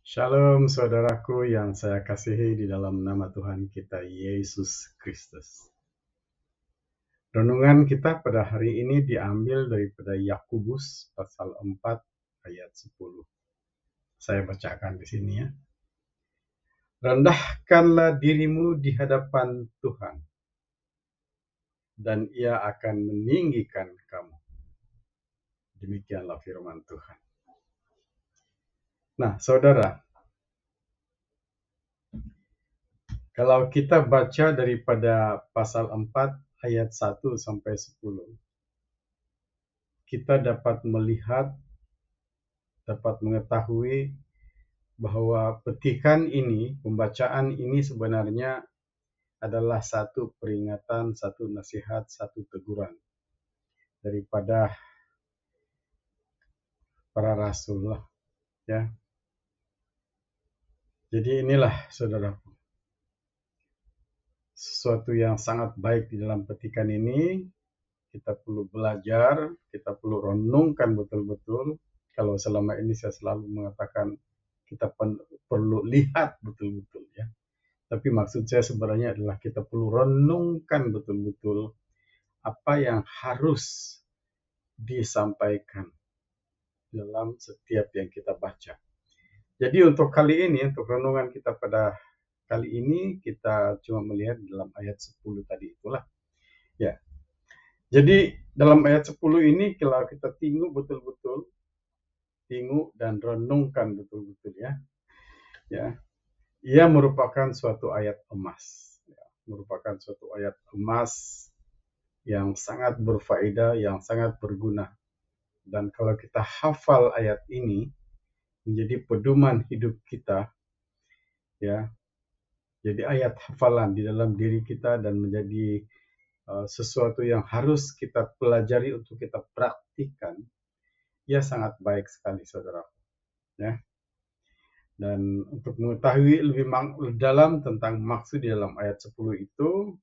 Shalom saudaraku yang saya kasihi di dalam nama Tuhan kita Yesus Kristus. Renungan kita pada hari ini diambil daripada Yakobus pasal 4 ayat 10. Saya bacakan di sini ya. Rendahkanlah dirimu di hadapan Tuhan, dan Ia akan meninggikan kamu. Demikianlah firman Tuhan. Nah, saudara, kalau kita baca daripada pasal 4 ayat 1 sampai 10, kita dapat melihat, dapat mengetahui bahwa petikan ini, pembacaan ini sebenarnya adalah satu peringatan, satu nasihat, satu teguran daripada para rasul lah, ya. Jadi inilah saudaraku, sesuatu yang sangat baik di dalam petikan ini. Kita perlu belajar, kita perlu renungkan betul-betul. Kalau selama ini saya selalu mengatakan kita perlu lihat betul-betul ya. Tapi maksud saya sebenarnya adalah kita perlu renungkan betul-betul apa yang harus disampaikan dalam setiap yang kita baca. Jadi untuk kali ini, untuk renungan kita pada kali ini, kita cuma melihat dalam ayat 10 tadi itulah. Ya. Jadi dalam ayat 10 ini kalau kita tengok betul-betul, tengok dan renungkan betul-betul ya. Ya. Ia merupakan suatu ayat emas. Ya. Merupakan suatu ayat emas yang sangat berfaedah, yang sangat berguna. Dan kalau kita hafal ayat ini menjadi pedoman hidup kita, ya, jadi ayat hafalan di dalam diri kita dan menjadi sesuatu yang harus kita pelajari untuk kita praktikkan, ya sangat baik sekali saudara. Ya. Dan untuk mengetahui lebih dalam tentang maksud di dalam ayat 10 itu,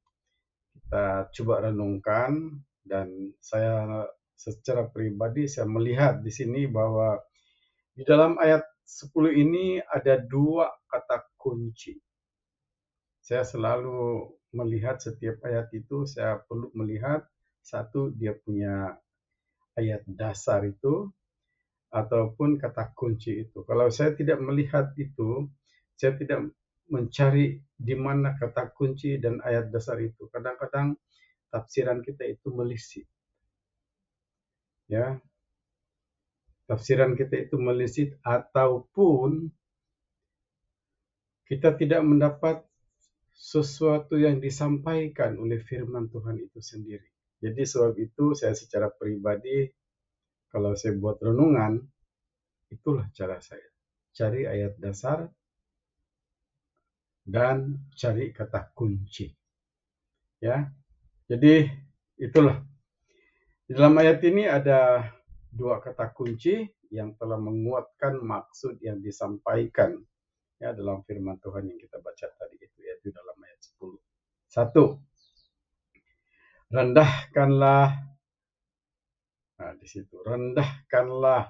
kita coba renungkan, dan saya secara pribadi saya melihat di sini bahwa di dalam ayat 10 ini ada dua kata kunci. Saya selalu melihat setiap ayat itu, saya perlu melihat satu dia punya ayat dasar itu ataupun kata kunci itu. Kalau saya tidak melihat itu, saya tidak mencari di mana kata kunci dan ayat dasar itu. Kadang-kadang tafsiran kita itu melisit. Ya. Tafsiran kita itu melisit ataupun kita tidak mendapat sesuatu yang disampaikan oleh firman Tuhan itu sendiri. Jadi sebab itu saya secara pribadi, kalau saya buat renungan, itulah cara saya. Cari ayat dasar dan cari kata kunci. Ya. Jadi itulah. Di dalam ayat ini ada dua kata kunci yang telah menguatkan maksud yang disampaikan ya dalam firman Tuhan yang kita baca tadi itu, yaitu dalam ayat 10. Satu, rendahkanlah. Nah, di situ rendahkanlah.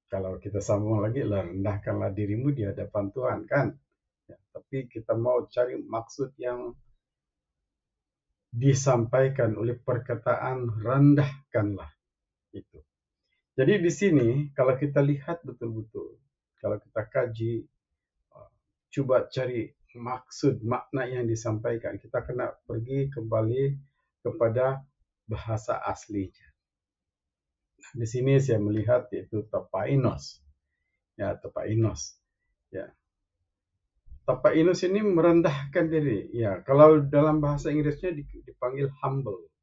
Kalau kita sambung lagi, rendahkanlah dirimu di hadapan Tuhan kan. Ya, tapi kita mau cari maksud yang disampaikan oleh perkataan rendahkanlah itu. Jadi di sini kalau kita lihat betul-betul, kalau kita kaji, coba cari maksud, makna yang disampaikan, kita kena pergi kembali kepada bahasa aslinya. Di sini saya melihat yaitu tapainos. Ya, tapainos. Ya. Tapainos ini merendahkan diri. Ya, kalau dalam bahasa Inggrisnya dipanggil humble.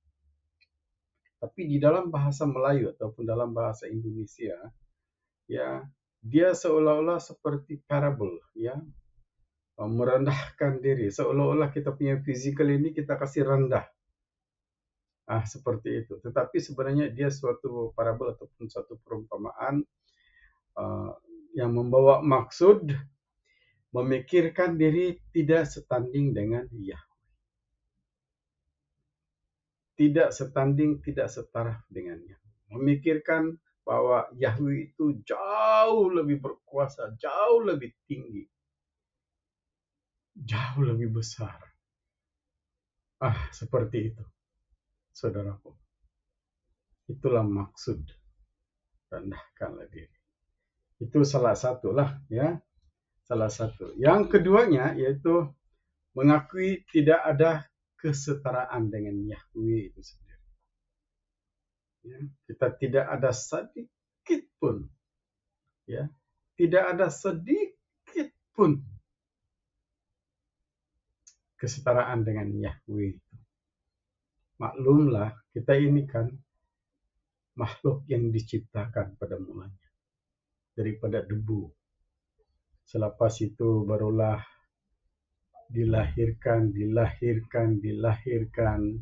Tapi di dalam bahasa Melayu ataupun dalam bahasa Indonesia, ya, dia seolah-olah seperti parable, ya. Merendahkan diri, seolah-olah kita punya physical ini kita kasih rendah. Seperti itu. Tetapi sebenarnya dia suatu parabel ataupun suatu perumpamaan yang membawa maksud memikirkan diri tidak setanding dengan Yahweh. Tidak setanding, tidak setara dengannya. Memikirkan bahwa Yahweh itu jauh lebih berkuasa, jauh lebih tinggi, jauh lebih besar. Seperti itu, saudaraku. Itulah maksud rendahkanlah diri. Itu salah satu lah, ya. Salah satu. Yang keduanya yaitu mengakui tidak ada kesetaraan dengan Yahweh itu sendiri. Ya, kita tidak ada sedikit pun, ya, tidak ada sedikit pun kesetaraan dengan Yahweh. Maklumlah, kita ini kan makhluk yang diciptakan pada mulanya daripada debu. Selepas itu barulah dilahirkan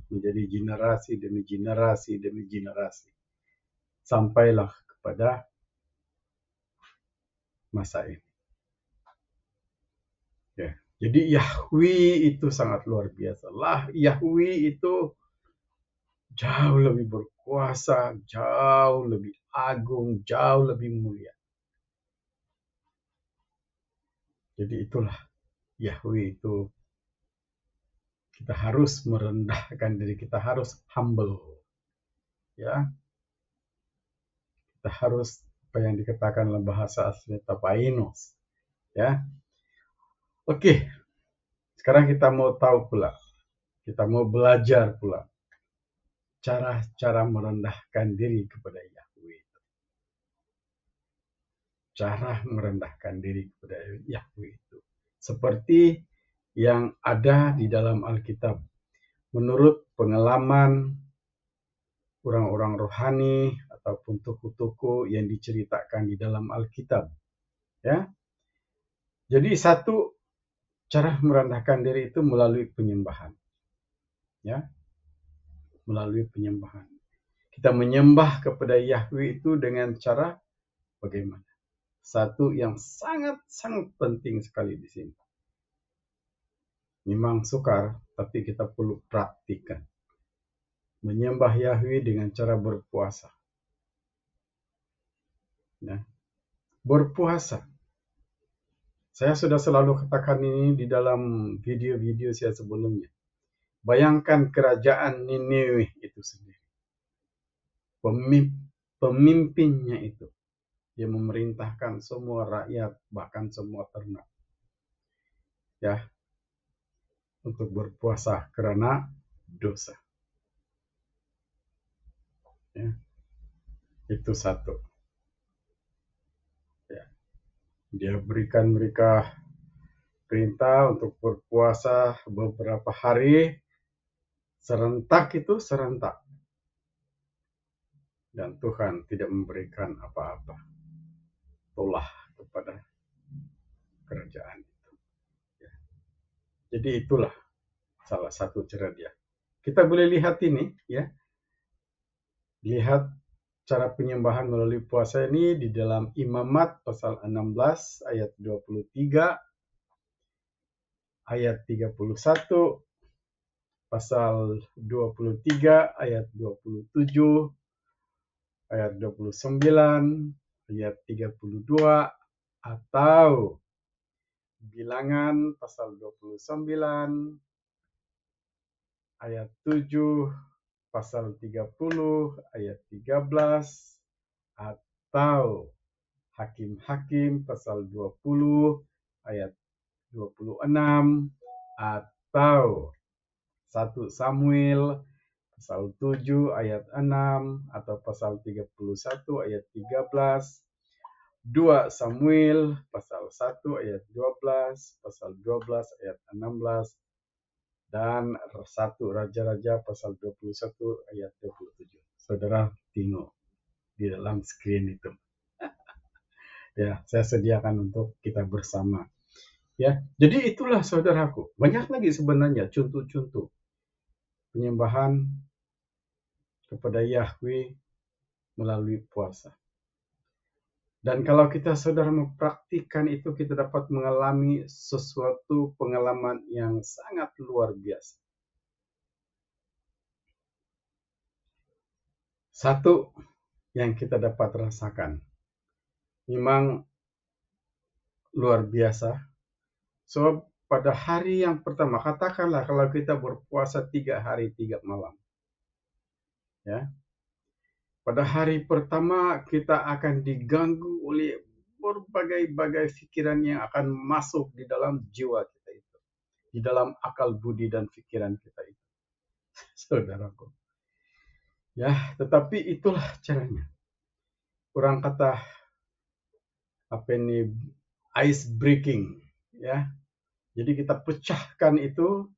menjadi generasi demi generasi. Sampailah kepada masa ini. Ya. Jadi Yahweh itu sangat luar biasa. Yahweh itu jauh lebih berkuasa, jauh lebih agung, jauh lebih mulia. Jadi itulah Yahweh itu. Kita harus merendahkan diri, kita harus humble. Ya. Kita harus apa yang dikatakan dalam bahasa asli tapainos. Ya. Oke. Sekarang kita mau tahu pula. Kita mau belajar pula cara-cara merendahkan diri kepada Yahweh. Cara merendahkan diri kepada Yahweh itu seperti yang ada di dalam Alkitab. Menurut pengalaman orang-orang rohani ataupun tokoh-tokoh yang diceritakan di dalam Alkitab. Ya. Jadi satu cara merendahkan diri itu melalui penyembahan. Ya. Melalui penyembahan. Kita menyembah kepada Yahweh itu dengan cara bagaimana? Satu yang sangat-sangat penting sekali di sini. Memang sukar, tapi kita perlu praktikkan. Menyembah Yahweh dengan cara berpuasa. Ya. Berpuasa. Saya sudah selalu katakan ini di dalam video-video saya sebelumnya. Bayangkan kerajaan Niniwe itu sendiri. Pemimpinnya itu. Dia memerintahkan semua rakyat, bahkan semua ternak. Ya. Untuk berpuasa karena dosa. Ya. Itu satu. Ya. Dia berikan mereka perintah untuk berpuasa beberapa hari. Serentak. Dan Tuhan tidak memberikan apa-apa. Tolah kepada kerajaan itu. Ya. Jadi itulah salah satu cara dia. Kita boleh lihat ini, ya. Lihat cara penyembahan melalui puasa ini di dalam Imamat pasal 16 ayat 23, ayat 31, pasal 23 ayat 27, ayat 29, ayat 32, atau Bilangan pasal 29 ayat 7, pasal 30 ayat 13, atau Hakim-Hakim pasal 20 ayat 26, atau 1 Samuel pasal 7 ayat 6, atau pasal 31 ayat 13, 2 Samuel pasal 1 ayat 12, pasal 12 ayat 16, dan 1 Raja-Raja pasal 21 ayat 27. Saudara tengok di dalam screen itu. Ya, saya sediakan untuk kita bersama. Ya, jadi itulah saudaraku. Banyak lagi sebenarnya contoh-contoh penyembahan kepada Yahweh melalui puasa. Dan kalau kita saudara mempraktikkan itu, kita dapat mengalami sesuatu pengalaman yang sangat luar biasa. Satu, yang kita dapat rasakan. Memang luar biasa. Sebab pada hari yang pertama, katakanlah kalau kita berpuasa 3 hari 3 malam. Ya, pada hari pertama kita akan diganggu oleh berbagai-bagai pikiran yang akan masuk di dalam jiwa kita itu, di dalam akal budi dan pikiran kita itu, saudaraku. Ya, tetapi itulah caranya. Kurang kata apa ini, ice breaking, ya. Jadi kita pecahkan itu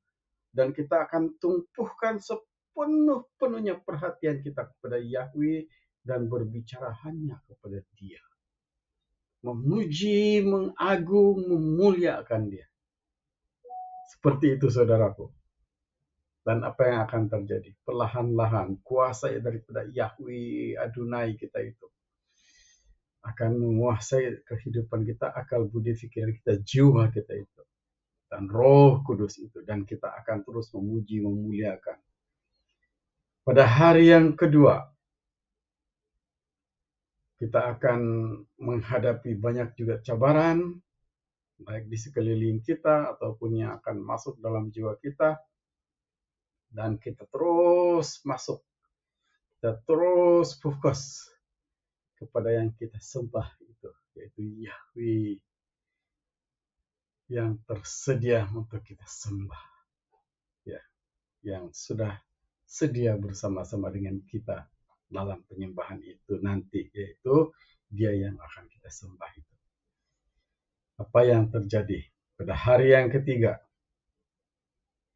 dan kita akan tumpuhkan sepenuh-penuhnya perhatian kita kepada Yahweh dan berbicara hanya kepada Dia. Memuji, mengagung, memuliakan Dia. Seperti itu saudaraku. Dan apa yang akan terjadi? Perlahan-lahan kuasa daripada Yahweh Adonai kita itu akan menguasai kehidupan kita, akal budi pikiran kita, jiwa kita itu. Dan Roh Kudus itu. Dan kita akan terus memuji, memuliakan. Pada hari yang kedua, kita akan menghadapi banyak juga cabaran, baik di sekeliling kita ataupun yang akan masuk dalam jiwa kita. Dan kita terus masuk, kita terus fokus kepada yang kita sembah itu, yaitu Yahweh yang tersedia untuk kita sembah, ya, yang sudah sedia bersama-sama dengan kita dalam penyembahan itu nanti, yaitu Dia yang akan kita sembah itu. Apa yang terjadi pada hari yang ketiga?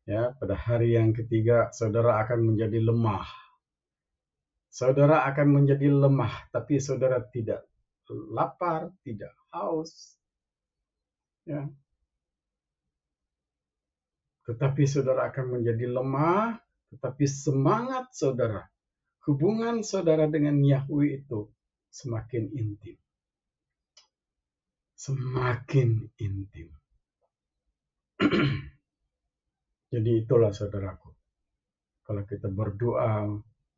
Ya, pada hari yang ketiga saudara akan menjadi lemah. Saudara akan menjadi lemah, tapi saudara tidak lapar, tidak haus, ya. Tetapi saudara akan menjadi lemah, tetapi semangat saudara, hubungan saudara dengan Yahweh itu semakin intim. Semakin intim. Jadi itulah saudaraku. Kalau kita berdoa,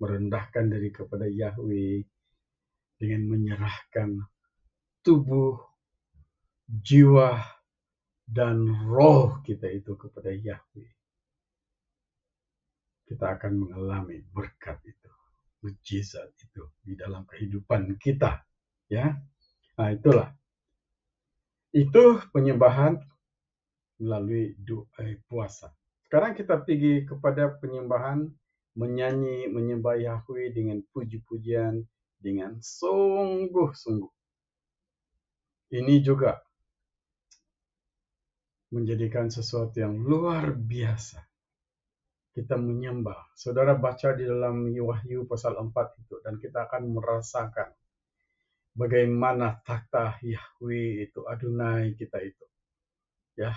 merendahkan diri kepada Yahweh dengan menyerahkan tubuh, jiwa, dan roh kita itu kepada Yahweh, kita akan mengalami berkat itu, mujizat itu di dalam kehidupan kita, ya. Nah, itulah. Itu penyembahan melalui doa puasa. Sekarang kita pergi kepada penyembahan menyanyi, menyembah Yahweh dengan puji-pujian, dengan sungguh-sungguh. Ini juga menjadikan sesuatu yang luar biasa. Kita menyembah. Saudara baca di dalam Wahyu pasal 4 itu, dan kita akan merasakan bagaimana takhta Yahweh itu, Adonai kita itu. Ya,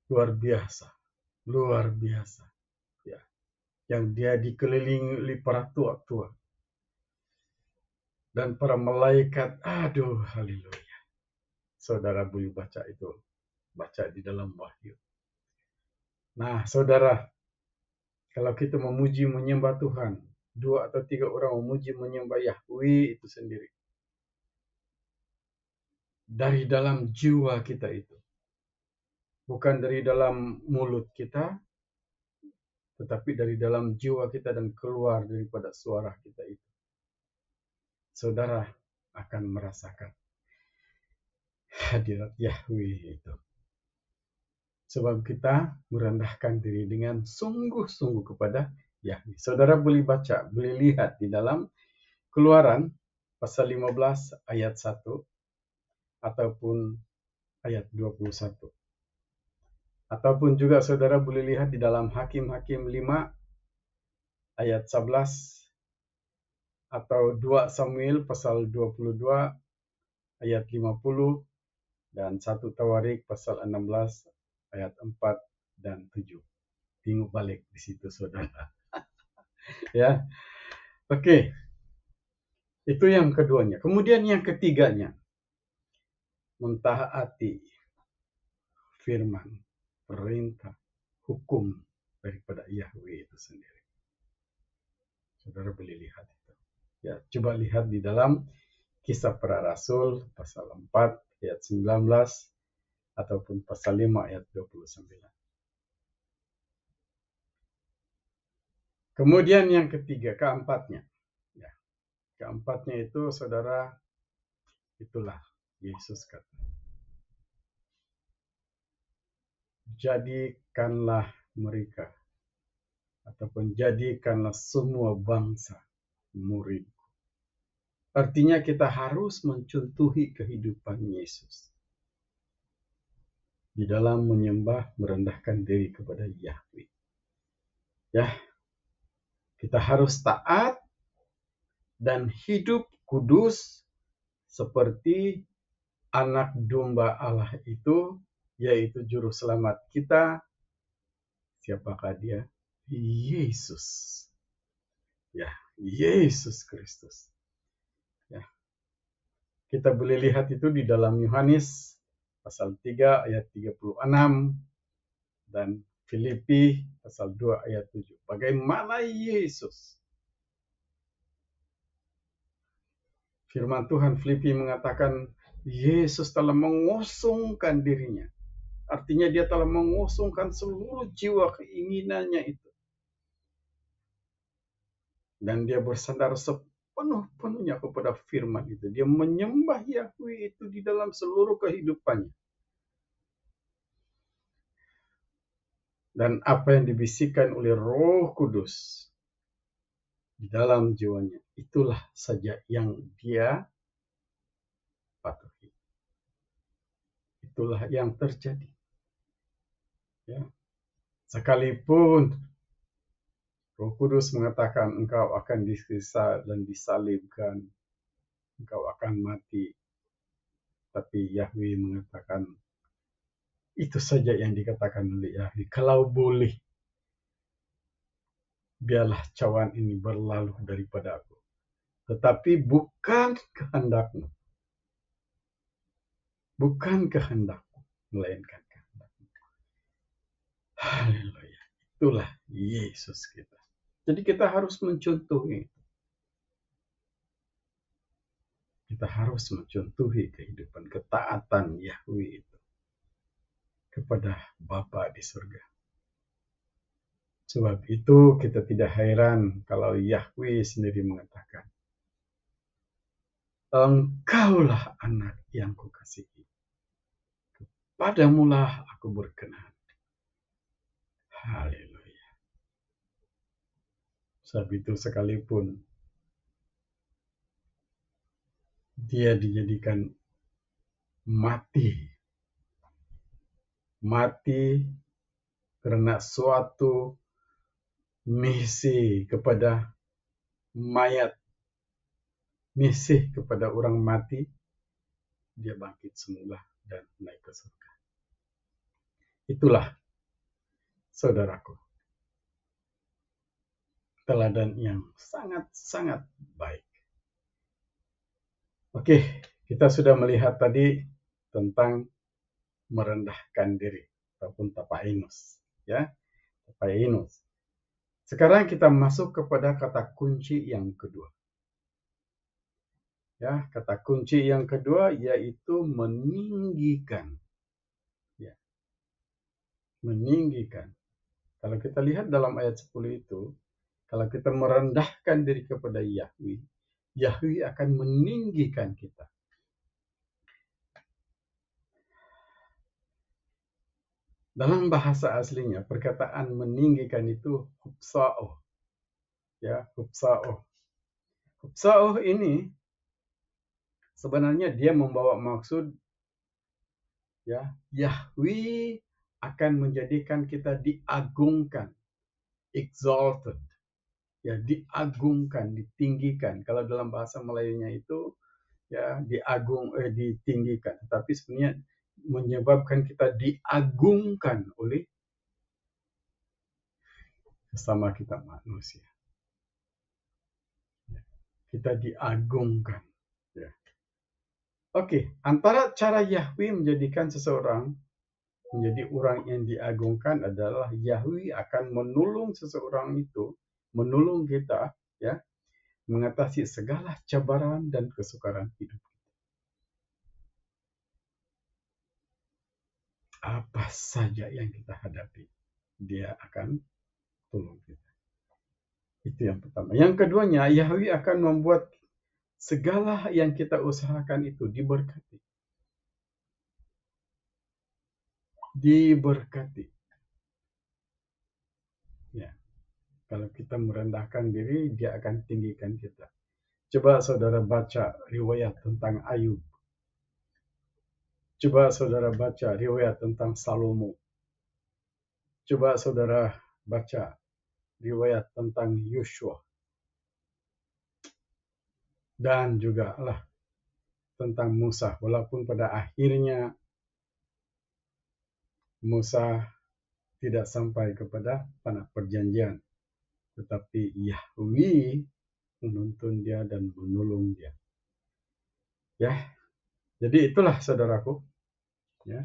luar biasa. Luar biasa. Ya, yang Dia dikelilingi oleh para tua-tua dan para malaikat. Aduh, haleluya. Saudara boleh baca itu. Baca di dalam Wahyu. Nah, saudara, kalau kita memuji menyembah Tuhan, 2 atau 3 orang memuji menyembah Yahweh itu sendiri, dari dalam jiwa kita itu, bukan dari dalam mulut kita, tetapi dari dalam jiwa kita dan keluar daripada suara kita itu, saudara akan merasakan hadirat Yahweh itu. Sebab kita merendahkan diri dengan sungguh-sungguh kepada Yahweh. Saudara boleh baca, boleh lihat di dalam Keluaran pasal 15 ayat 1 ataupun ayat 21. Ataupun juga saudara boleh lihat di dalam Hakim-Hakim 5 ayat 11 atau 2 Samuel pasal 22 ayat 50 dan 1 Tawarik pasal 16 ayat 4 dan 7. Tengok balik di situ saudara. Ya. Oke. Itu yang keduanya. Kemudian yang ketiganya, mentaati firman, perintah, hukum daripada Yahweh itu sendiri. Saudara boleh lihat itu. Ya, Coba lihat di dalam Kisah Para Rasul pasal 4 ayat 19 ataupun pasal 5 ayat 29. Kemudian yang ketiga, keempatnya. Ya, keempatnya itu saudara, itulah Yesus kata, jadikanlah mereka ataupun jadikanlah semua bangsa murid. Artinya kita harus mencontohi kehidupan Yesus di dalam menyembah, merendahkan diri kepada Yahweh. Ya, kita harus taat dan hidup kudus seperti anak domba Allah itu, yaitu juru selamat kita. Siapakah dia? Yesus. Ya, Yesus Kristus. Ya. Kita boleh lihat itu di dalam Yohanes pasal 3 ayat 36 dan Filipi pasal 2 ayat 7. Bagaimana Yesus, firman Tuhan, Filipi mengatakan Yesus telah mengosongkan dirinya. Artinya dia telah mengosongkan seluruh jiwa keinginannya itu. Dan dia bersandar sepenuh-penuhnya kepada firman itu. Dia menyembah Yahweh itu di dalam seluruh kehidupannya. Dan apa yang dibisikkan oleh Roh Kudus di dalam jiwanya, itulah saja yang dia patuhi. Itulah yang terjadi. Ya. Sekalipun Roh Kudus mengatakan engkau akan disiksa dan disalibkan, engkau akan mati. Tapi Yahweh mengatakan, itu saja yang dikatakan oleh Yahweh. Kalau boleh, biarlah cawan ini berlalu daripada aku. Tetapi bukan kehendakmu. Bukan kehendakmu, melainkan kehendakmu. Haleluya. Itulah Yesus kita. Jadi kita harus mencontohi. Kita harus mencontohi kehidupan ketaatan Yahweh itu kepada Bapa di surga. Sebab itu kita tidak heran kalau Yahweh sendiri mengatakan, engkaulah anak yang kukasihi. Kepadamulah aku berkenan. Haleluya. Sebab itu sekalipun dia dijadikan mati karena suatu misi kepada mayat, misi kepada orang mati, dia bangkit semula dan naik ke surga. Itulah, saudaraku, teladan yang sangat-sangat baik. Oke, kita sudah melihat tadi tentang merendahkan diri ataupun tapainus, ya, tapainus. Sekarang kita masuk kepada kata kunci yang kedua. Ya, kata kunci yang kedua yaitu meninggikan. Ya. Meninggikan. Kalau kita lihat dalam ayat 10 itu, kalau kita merendahkan diri kepada Yahweh, Yahweh akan meninggikan kita. Dalam bahasa aslinya, perkataan meninggikan itu hupsa'oh. Ya, hupsa'oh. Hupsa'oh ini sebenarnya dia membawa maksud, ya, Yahweh akan menjadikan kita diagungkan, exalted, ya, diagungkan, ditinggikan. Kalau dalam bahasa Melayunya itu, ya, ditinggikan. Tapi sebenarnya menyebabkan kita diagungkan oleh sesama kita manusia. Kita diagungkan. Ya. Oke, antara cara Yahweh menjadikan seseorang menjadi orang yang diagungkan adalah Yahweh akan menolong seseorang itu, menolong kita, ya, mengatasi segala cabaran dan kesukaran hidup. Apa saja yang kita hadapi, Dia akan tolong kita. Itu yang pertama. Yang keduanya, Yahweh akan membuat segala yang kita usahakan itu diberkati. Diberkati. Ya. Kalau kita merendahkan diri, Dia akan tinggikan kita. Coba saudara baca riwayat tentang Ayub. Coba saudara baca riwayat tentang Salomo. Coba saudara baca riwayat tentang Yosua. Dan juga tentang Musa. Walaupun pada akhirnya Musa tidak sampai kepada tanah perjanjian. Tetapi Yahweh menuntun dia dan menolong dia. Ya, jadi itulah saudaraku. Ya,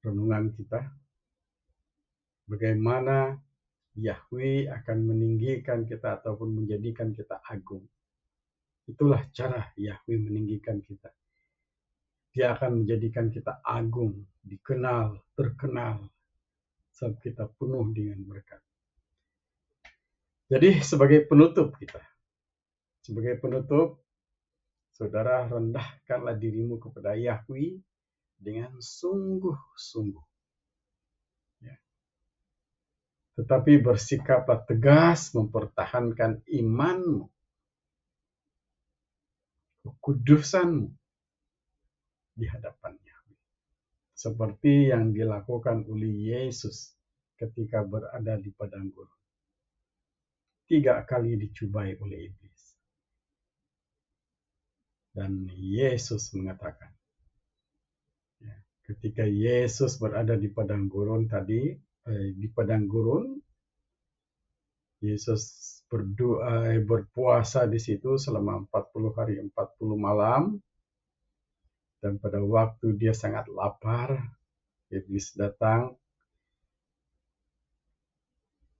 renungan kita. Bagaimana Yahweh akan meninggikan kita ataupun menjadikan kita agung. Itulah cara Yahweh meninggikan kita. Dia akan menjadikan kita agung, dikenal, terkenal, sampai kita penuh dengan berkat. Jadi sebagai penutup saudara rendahkanlah dirimu kepada Yahweh dengan sungguh-sungguh. Ya. Tetapi bersikaplah tegas mempertahankan imanmu, kekudusanmu di hadapan Yahweh. Seperti yang dilakukan oleh Yesus ketika berada di padang gurun. 3 kali dicobai oleh iblis. Dan Yesus mengatakan, ketika Yesus berada di padang gurun Yesus berdoa, berpuasa di situ selama 40 hari 40 malam. Dan pada waktu dia sangat lapar, iblis datang.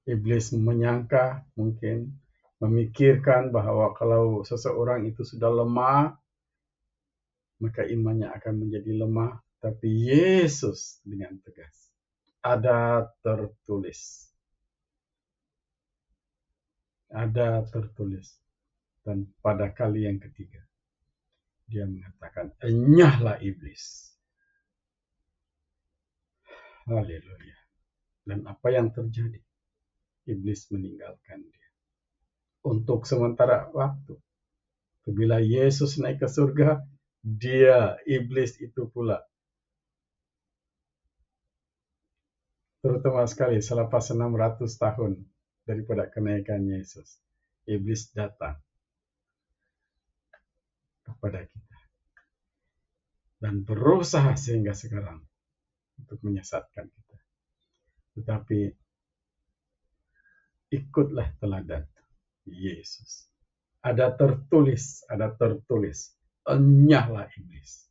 Iblis menyangka, mungkin memikirkan bahwa kalau seseorang itu sudah lemah, maka imannya akan menjadi lemah. Tapi Yesus dengan tegas, ada tertulis. Dan pada kali yang ketiga, dia mengatakan, enyahlah iblis. Haleluya. Dan apa yang terjadi? Iblis meninggalkan dia. Untuk sementara waktu. Bila Yesus naik ke surga, iblis itu pula. Terutama sekali selepas 600 tahun daripada kenaikan Yesus. Iblis datang kepada kita. Dan berusaha sehingga sekarang untuk menyesatkan kita. Tetapi ikutlah teladan Yesus. Ada tertulis. Enyahlah iblis.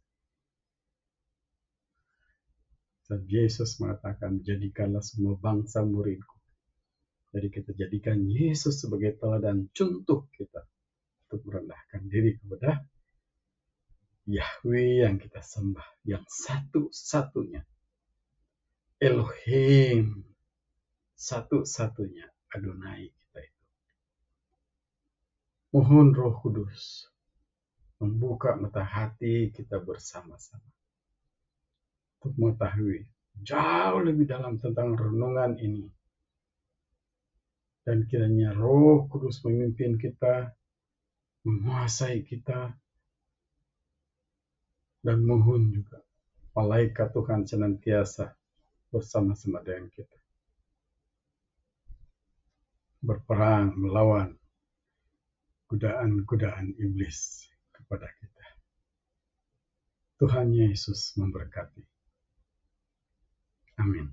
Dan Yesus mengatakan, jadikanlah semua bangsa muridku. Jadi kita jadikan Yesus sebagai teladan contoh kita untuk merendahkan diri kepada Yahweh yang kita sembah, yang satu-satunya. Elohim, satu-satunya Adonai kita itu. Mohon Roh Kudus membuka mata hati kita bersama-sama untuk mengetahui jauh lebih dalam tentang renungan ini. Dan kiranya Roh Kudus memimpin kita, menguasai kita, dan mohon juga malaikat Tuhan senantiasa bersama-sama dengan kita. Berperang melawan godaan-godaan iblis kepada kita. Tuhan Yesus memberkati. Amin.